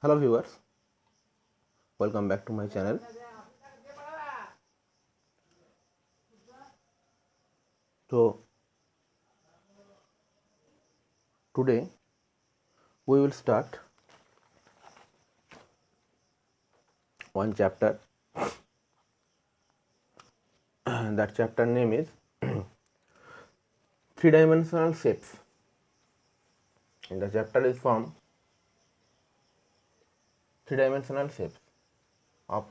Hello viewers, welcome back to my channel. So today we will start one chapter. That chapter name is three-dimensional shapes. And the chapter is from three-dimensional shapes of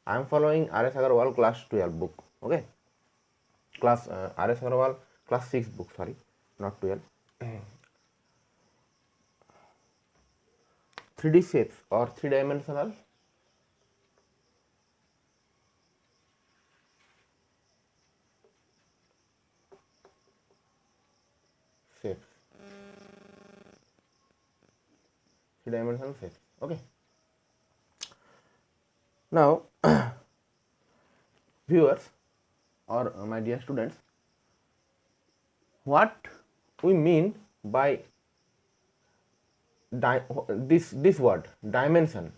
I am following R.S. Agarwal class 12 book. Okay, class R.S. Agarwal class 6 book. Sorry, not 12. 3D shapes or three-dimensional shapes. Three-dimensional shapes. Okay. Now, viewers or my dear students, what we mean by this word dimension?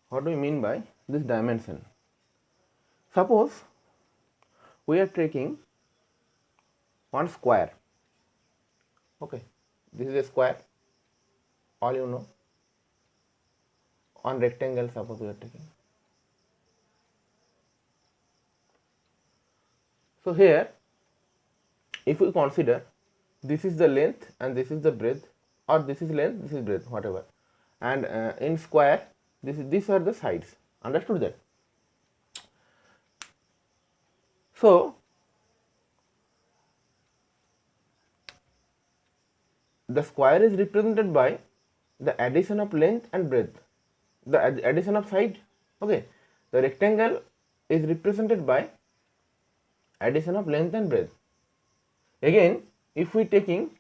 What do we mean by this dimension? Suppose we are taking one square. Okay, this is a square, all you know. One rectangle, suppose we are taking. So here, if we consider this is the length and this is the breadth, or this is length, this is breadth, whatever, and in square, these are the sides. Understood that? So the square is represented by the addition of length and breadth, the addition of side. Okay, the rectangle is represented by addition of length and breadth. Again, if we taking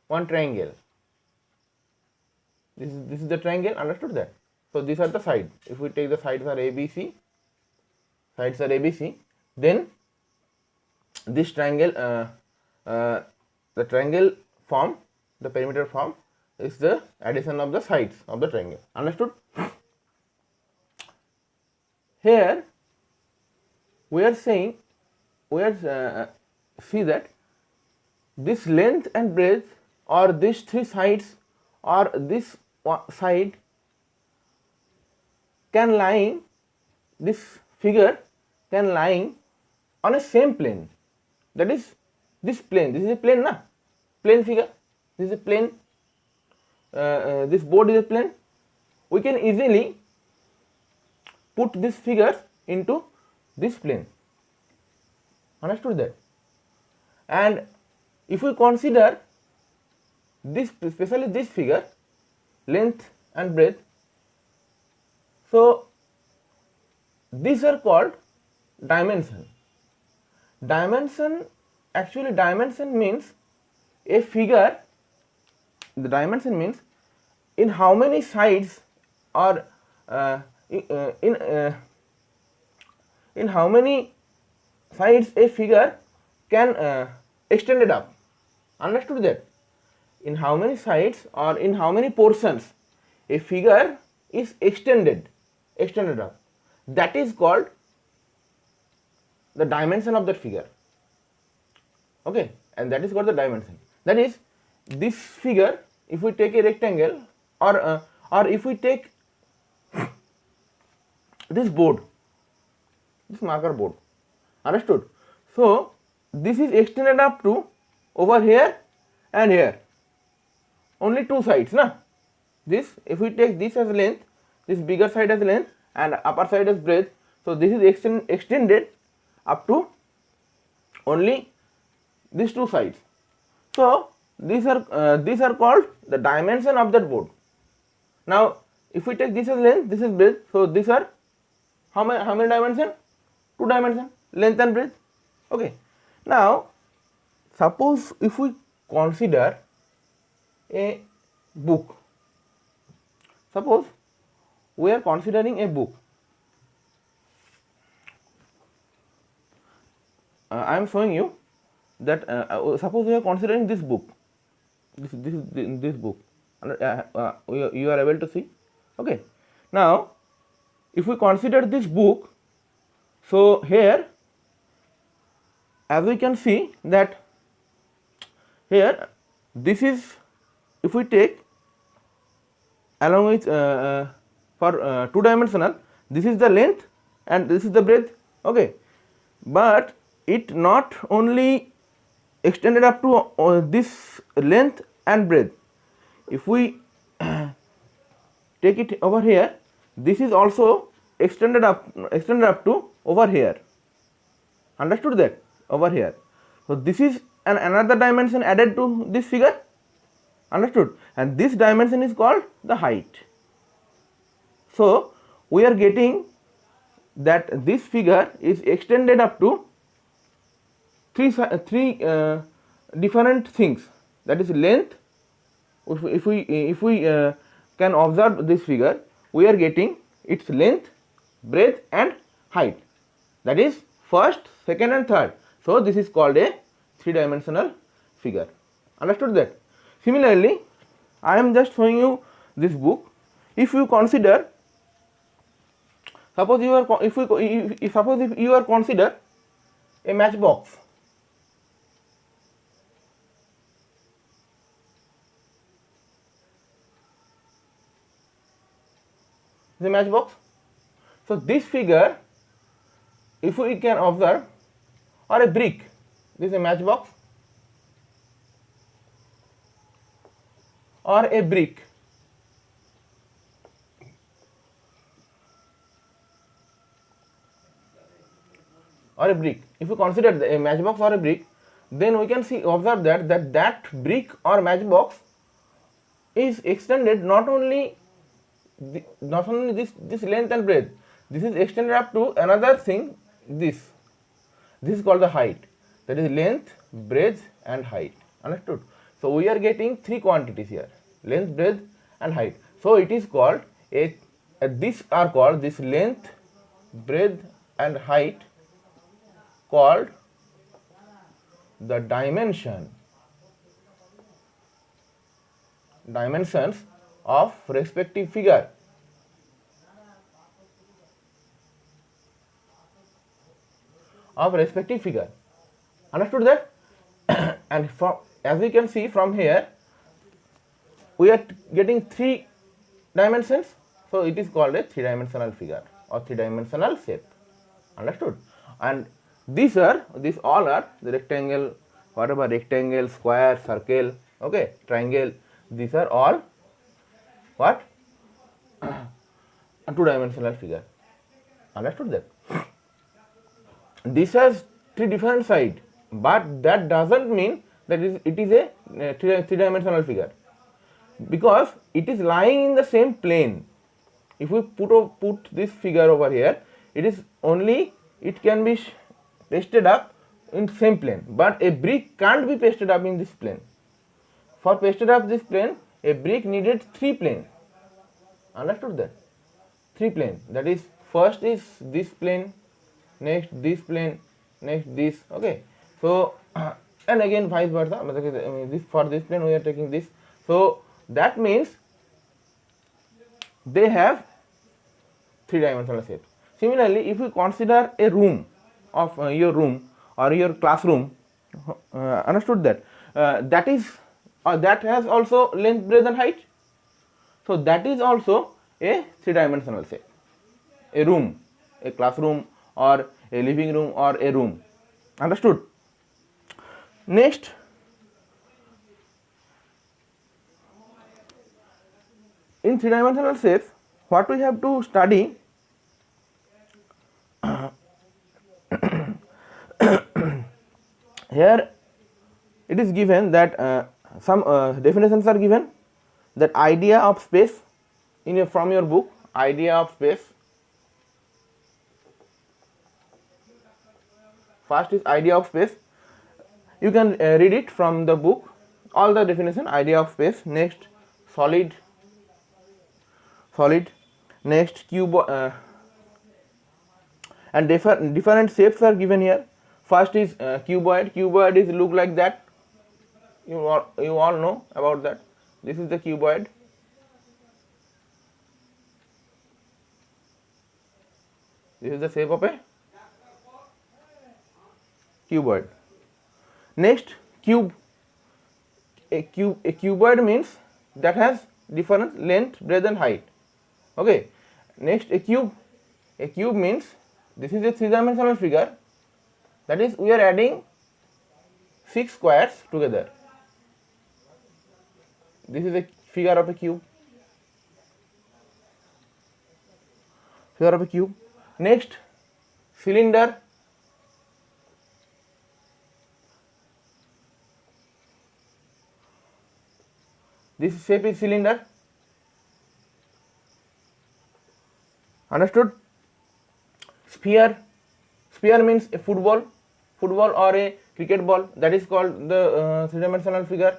one triangle, this is the triangle. Understood that? So these are the sides. If we take the sides are ABC, then this triangle, the triangle form, the perimeter form is the addition of the sides of the triangle. Understood? Here we are saying, we are see that this length and breadth, or these three sides, or this side can lying, this figure can lying on a same plane. That is this plane. This is a plane, na? Plane figure. This is a plane. This board is a plane. We can easily put this figure into this plane. Understood that? And if we consider this, especially this figure, length and breadth, so these are called dimension. Dimension, actually dimension means a figure, the dimension means in how many sides, or in how many sides a figure can extend it up. Understood that? In how many sides or in how many portions a figure is extended up. That is called the dimension of that figure. Okay, and that is called the dimension. That is, this figure, if we take a rectangle, or if we take this board, this marker board. Understood? So this is extended up to over here and here. Only two sides, na? This, if we take this as length, this bigger side as length and upper side as breadth, so this is extended up to only these two sides. So these are called the dimension of that board. Now if we take this as length, this is breadth, so these are how many dimension? Two dimension, length and breadth. Okay. Now suppose if we consider a book, suppose we are considering a book. I am showing you that suppose you are considering this book, this book, and you are able to see. Okay, now if we consider this book, so here as we can see that here this is, if we take along with for two dimensional, this is the length and this is the breadth. Okay, but it not only extended up to this length and breadth. If we take it over here, this is also extended up to over here. Understood that? Over here. So this is another dimension added to this figure. Understood? And this dimension is called the height. So we are getting that this figure is extended up to three different things, that is length. If we can observe this figure, we are getting its length, breadth and height, that is first, second and third. So this is called a three-dimensional figure. Understood that? Similarly, I am just showing you this book. If you consider, suppose you are if you are consider a matchbox. The matchbox. So this figure, if we can observe, or a brick, this is a matchbox or a brick. Or a brick. If we consider a matchbox or a brick, then we can observe that brick or matchbox is extended not only this length and breadth. This is extended up to another thing. This is called the height. That is length, breadth and height. Understood? So we are getting three quantities here: length, breadth and height. So it is called these are called, this length, breadth and height, called the dimensions of respective figure. Understood that? And as we can see from here, we are getting three dimensions, so it is called a three-dimensional figure or three-dimensional shape. Understood? And these all are the rectangle, whatever, rectangle, square, circle, okay, triangle, these are all what? A two-dimensional figure. Understood that? This has three different sides, but that doesn't mean that it is a three-dimensional figure, because it is lying in the same plane. If we put this figure over here, it can be pasted up in same plane, but a brick can't be pasted up in this plane. For pasted up this plane, a brick needed three planes. Understood that? Three planes. That is, first is this plane, next this plane, next this. Okay. So and again vice versa. For this plane we are taking this. So that means they have three-dimensional shapes. Similarly, if we consider a room of your room or your classroom, understood that? That has also length, breadth and height. So that is also a three-dimensional shape. A room, a classroom or a living room or a room. Understood? Next, in three-dimensional shapes, what we have to study, here it is given that some definitions are given, that idea of space from your book, idea of space. First is idea of space. You can read it from the book, all the definition, idea of space. Next, solid. Next, cube, and different shapes are given here. First is cuboid. Cuboid is look like that. You all know about that. This is the cuboid. This is the shape of a cuboid. Next, cube. A cuboid means that has different length, breadth and height. Okay. Next, a cube. A cube means this is a three-dimensional figure. That is, we are adding 6 squares together. This is a figure of a cube. Figure of a cube. Next, cylinder. This shape is cylinder. Understood? Sphere. Sphere means a football or a cricket ball. That is called the three-dimensional figure.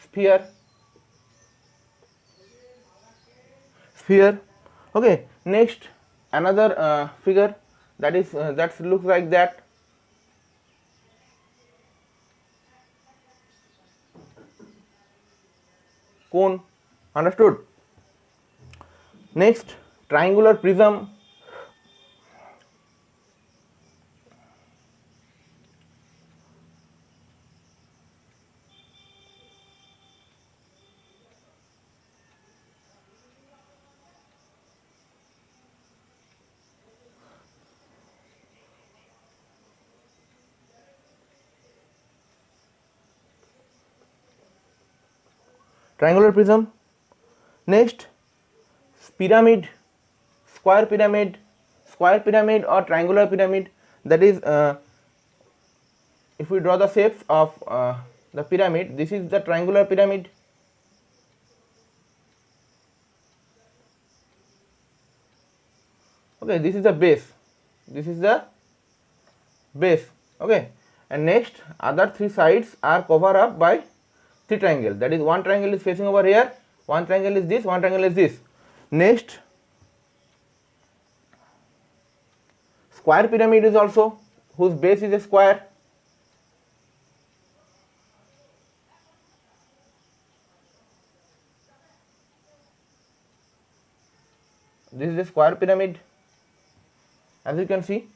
Sphere. Sphere. Okay. Next, another figure that is that looks like that. Cone. Understood? Next, triangular prism. Triangular prism. Next, pyramid, square pyramid or triangular pyramid. That is, if we draw the shapes of the pyramid, this is the triangular pyramid. Okay, this is the base. This is the base. Okay, and next, other 3 sides are covered up by 3 triangles. That is, one triangle is facing over here, one triangle is this, one triangle is this. Next, square pyramid is also, whose base is a square. This is a square pyramid, as you can see.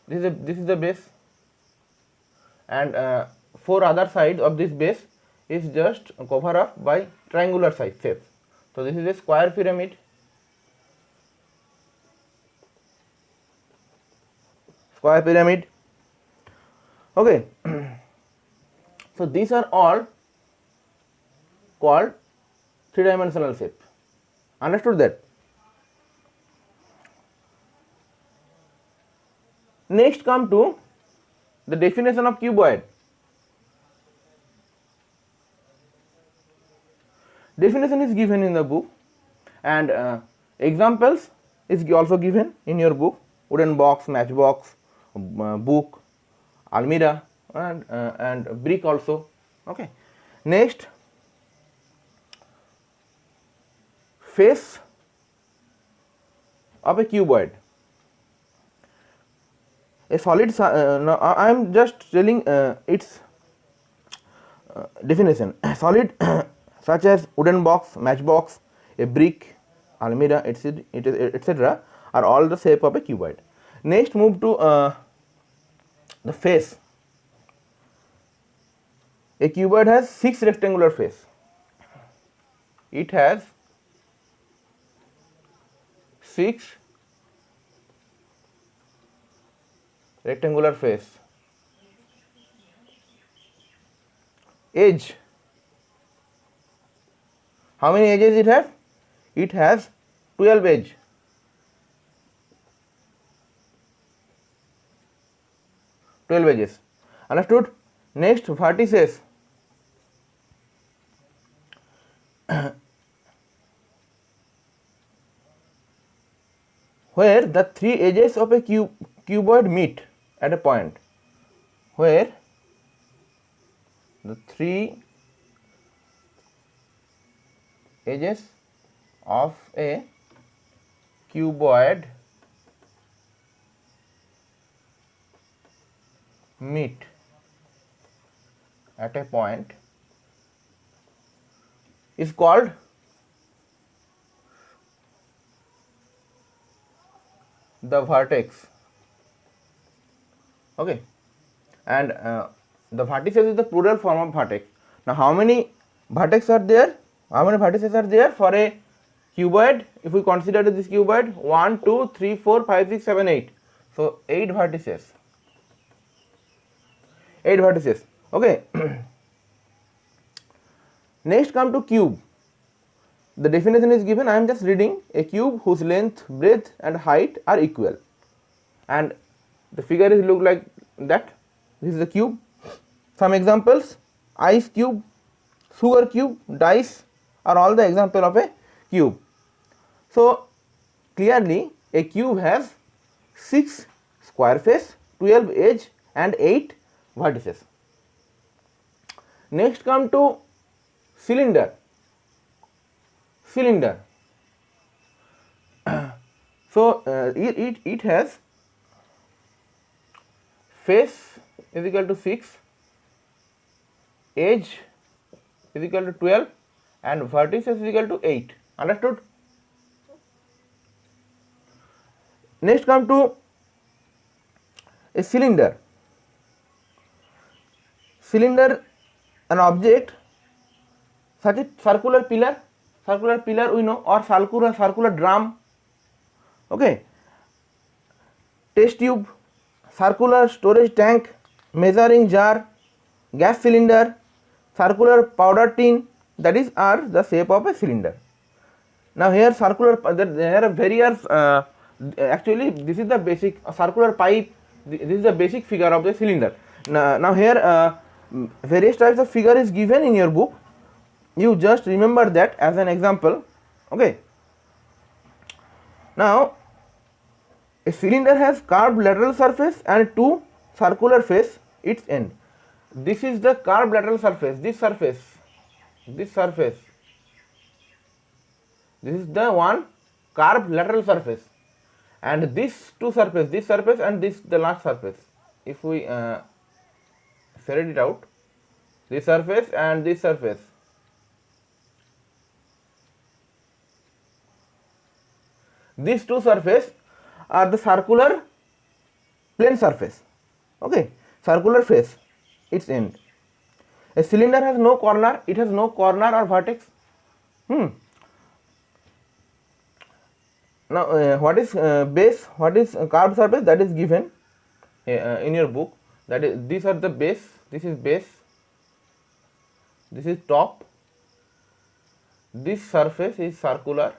This is the base, and 4 other sides of this base is just covered up by triangular size shapes. So this is a square pyramid. Square pyramid. Okay. So these are all called 3-dimensional shape. Understood that? Next, come to the definition of cuboid. Definition is given in the book, and examples is also given in your book. Wooden box, matchbox, book, almirah, and brick also. Okay. Next, face of a cuboid. A solid, now I am just telling its definition. Solid such as wooden box, matchbox, a brick, almirah, etc. are all the shape of a cuboid. Next, move to the face. A cuboid has 6 rectangular face. It has 6 rectangular face. Edge. How many edges it has? It has 12 edges. 12 edges. Understood? Next, vertices. Where the 3 edges of a cuboid meet at a point. Where the 3 edges of a cuboid meet at a point is called the vertex. Okay, and the vertices is the plural form of vertex. Now, how many vertex are there? How many vertices are there for a cuboid? If we consider this cuboid, 1, 2, 3, 4, 5, 6, 7, 8. So 8 vertices. 8 vertices. Okay. Next, come to cube. The definition is given. I am just reading: a cube whose length, breadth, and height are equal. And the figure is look like that. This is the cube. Some examples: ice cube, sugar cube, dice are all the example of a cube. So clearly a cube has 6 square face, 12 edge, and 8 vertices. Next, come to cylinder. Cylinder. So it has face is equal to 6, edge is equal to 12, and vertices is equal to 8. Understood? Next, come to a cylinder. Cylinder, an object such a circular pillar we know, or circular drum. Okay, test tube, circular storage tank, measuring jar, gas cylinder, circular powder tin, that is are the shape of a cylinder. Now here circular, there are various actually this is the basic circular pipe. This is the basic figure of the cylinder. Now here various types of figure is given in your book. You just remember that as an example. Okay. Now a cylinder has curved lateral surface and 2 circular face its end. This is the curved lateral surface. This surface, this is the one curved lateral surface, and this 2 surface, this surface and this the last surface. If we ferret it out, this surface and this surface. These 2 surface are the circular plane surface. Okay, circular face, its end. A cylinder has no corner. It has no corner or vertex. Now, what is base? What is curved surface? That is given in your book. That is, these are the base. This is base. This is top. This surface is circular.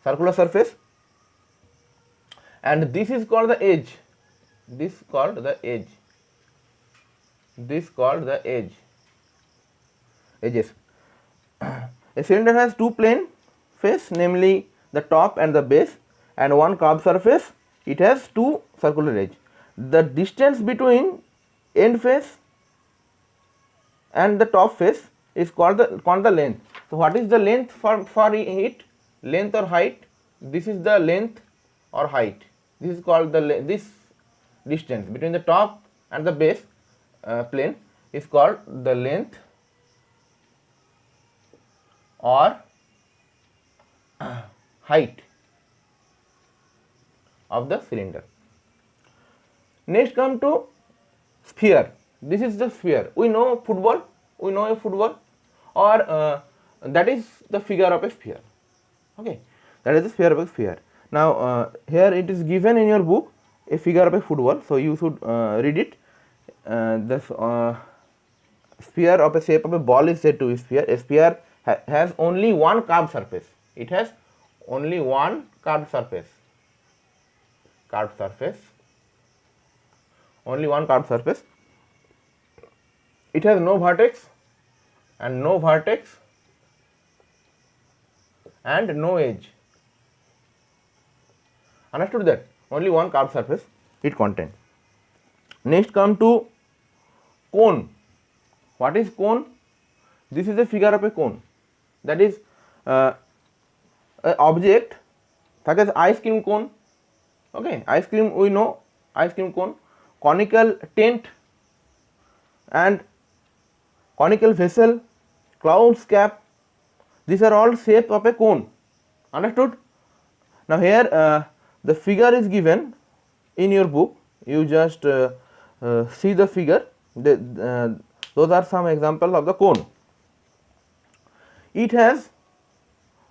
Circular surface, and this is called the edge. This called the edge. This called the edge. Edges. A cylinder has 2 plane face, namely the top and the base, and 1 curved surface. It has 2 circular edge. The distance between end face and the top face is called the length. So what is the length for it? Length or height? This is the length or height. This is called this distance between the top and the base plane is called the length or height of the cylinder. Next, come to sphere. This is the sphere. We know football. We know a football, or that is the figure of a sphere. Okay, that is the sphere of a sphere. Now here it is given in your book a figure of a football, so you should read it. The sphere of a shape of a ball is said to be sphere. A sphere has only one curved surface. It has only one curved surface. Only one curved surface. It has no vertex and no vertex and no edge. Understood that? Only one curved surface it contains. Next, come to cone. What is cone? This is a figure of a cone. That is an object such as ice cream cone. Okay, ice cream, we know ice cream cone, conical tent and conical vessel, cloud's cap. These are all shape of a cone. Understood? Now here the figure is given in your book. You just see the figure. Those are some examples of the cone. It has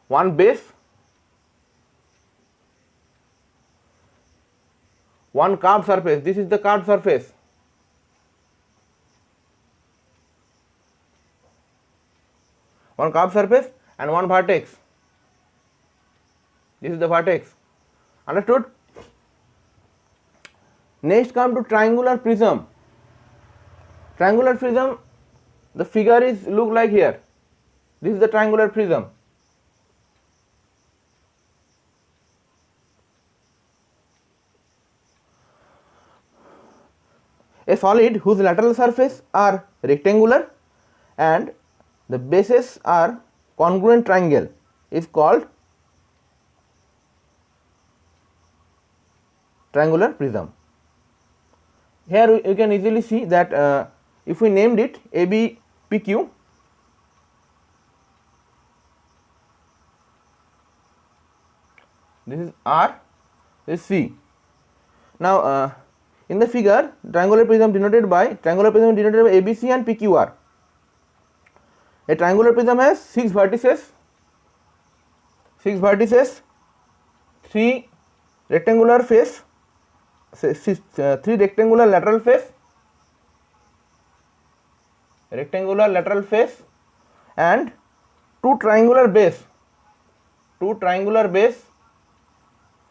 one base, one curved surface. This is the curved surface. One curved surface and one vertex. This is the vertex. Understood? Next come to triangular prism. Triangular prism, the figure is look like here. This is the triangular prism. A solid whose lateral surface are rectangular and the bases are congruent triangle is called triangular prism. Here you can easily see that if we named it ABPQ, this is R, this is C. Now in the figure, triangular prism denoted by ABC and PQR. A triangular prism has 6 vertices, 3 rectangular face, 3 rectangular lateral face, and 2 triangular base,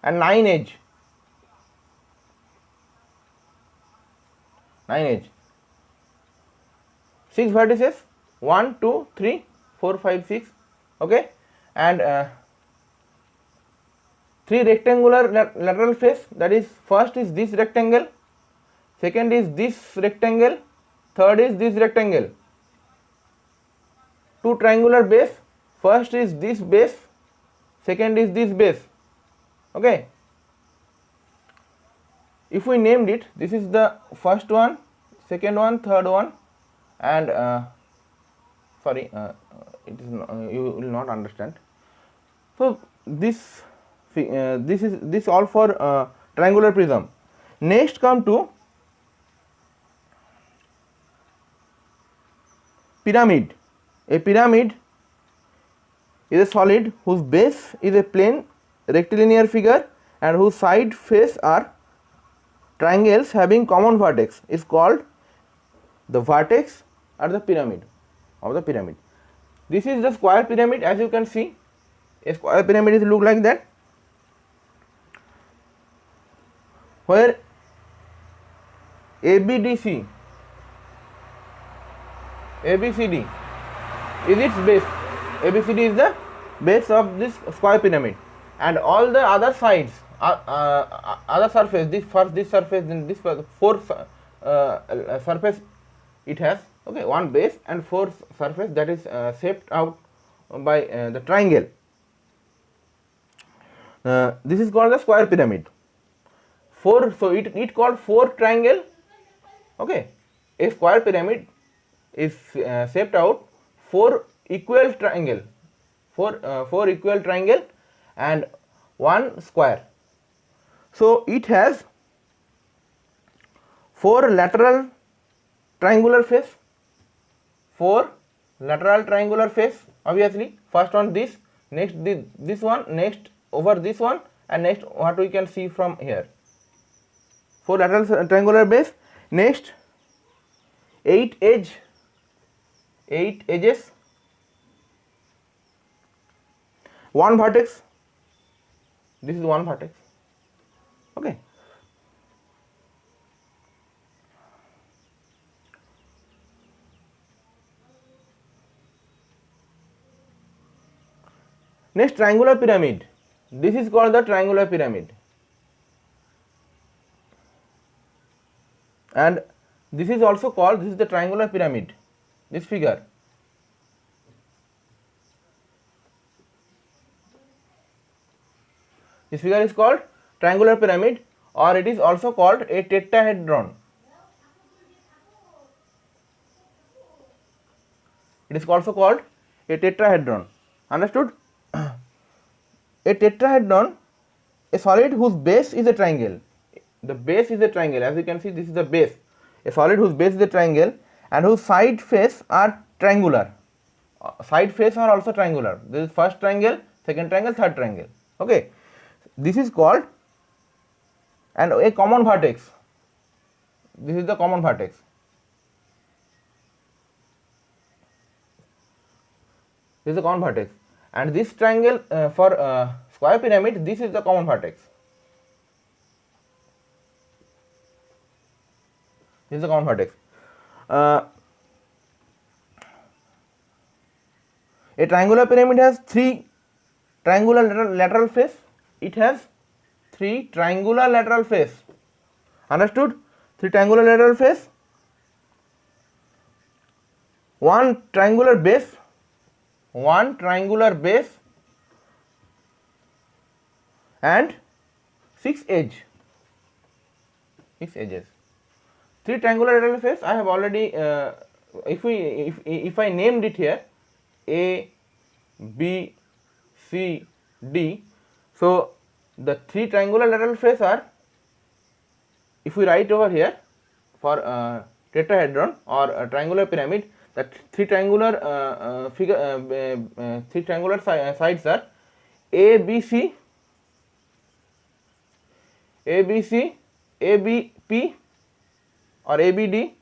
and 9 edge. 6 vertices, 1, 2, 3, 4, 5, 6, okay, and 3 rectangular lateral face. That is, first is this rectangle, second is this rectangle, third is this rectangle. 2 triangular base, first is this base, second is this base, okay. If we named it, this is the first one, second one, third one, and it is you will not understand. So this all for triangular prism. Next come to pyramid. A pyramid is a solid whose base is a plane rectilinear figure and whose side face are triangles having common vertex is called the vertex at the pyramid of the pyramid. This is the square pyramid. As you can see, a square pyramid is look like that, where ABCD is its base. ABCD is the base of this square pyramid, and all the other sides, other surface, this surface, then this fourth surface it has, okay, one base and 4 surface that is shaped out by the triangle. This is called the square pyramid. So it called 4 triangle, okay. A square pyramid is shaped out 4 equal triangle, 4 equal triangle and 1 square. So it has 4 lateral triangular face, 4 lateral triangular face, obviously. First one this, next this one, next over this one, and next what we can see from here, 4 lateral triangular base. Next 8 edges, 1 vertex. This is 1 vertex, okay. Next, triangular pyramid. This is called the triangular pyramid, and this is also called, this is the triangular pyramid. this figure. This figure is called triangular pyramid, or it is also called a tetrahedron. It is also called a tetrahedron. Understood? A tetrahedron, a solid whose base is a triangle. The base is a triangle. As you can see, this is the base. A solid whose base is a triangle and whose side face are triangular. Side face are also triangular. This is first triangle, second triangle, third triangle. Okay. This is called, and a common vertex. This is the common vertex. This is the common vertex, and this triangle for square pyramid, this is the common vertex. This is the common vertex. A triangular pyramid has three triangular lateral face. It has three triangular lateral face. Understood? Three triangular lateral face, one triangular base, and six edges. Three triangular lateral face. I have already if I named it here A, B, C, D. So the three triangular lateral face are, if we write over here for tetrahedron or a triangular pyramid, that three triangular sides are A, B, C, A, B, P, or A, B, D,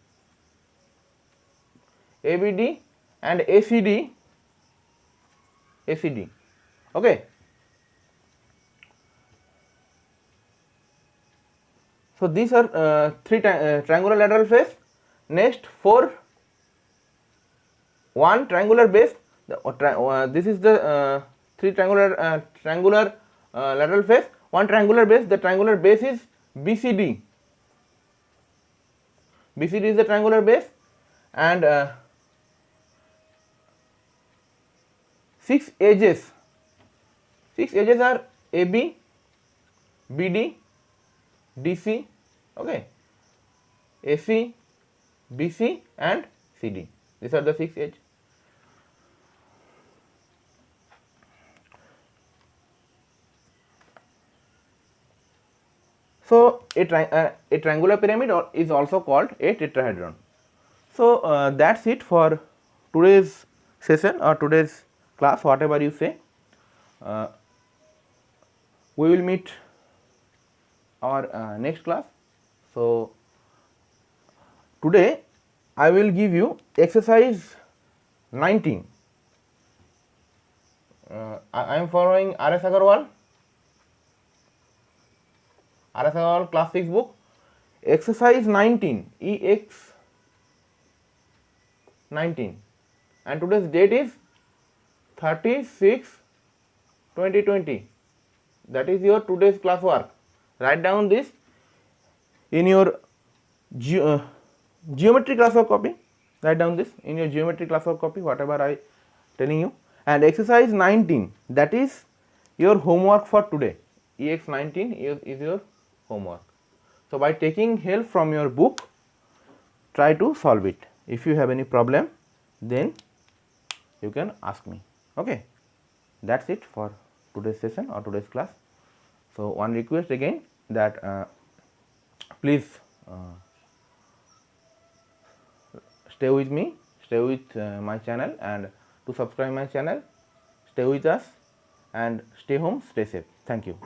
and A, C, D. Okay. So these are three triangular lateral face. Next, one triangular base. This is the three triangular lateral face. One triangular base. The triangular base is BCD. BCD is the triangular base, and six edges. Six edges are AB, BD, DC, okay, AC, BC, and CD. These are the six edges. So a triangular pyramid is also called a tetrahedron. So that's it for today's session or today's class, whatever you say. We will meet our next class. So today I will give you exercise 19. I am following R.S. Agarwal class 6 book, exercise 19, EX 19, and today's date is 36/2020. That is your today's class work. Write down this in your geometry class work copy. Write down this in your geometry class work copy, whatever I telling you. And exercise 19, that is your homework for today. EX 19 is your homework. So by taking help from your book, try to solve it. If you have any problem, then you can ask me. Okay, that's it for today's session or today's class. So one request again, that please stay with me, stay with my channel, and to subscribe my channel, stay with us, and stay home, stay safe. Thank you.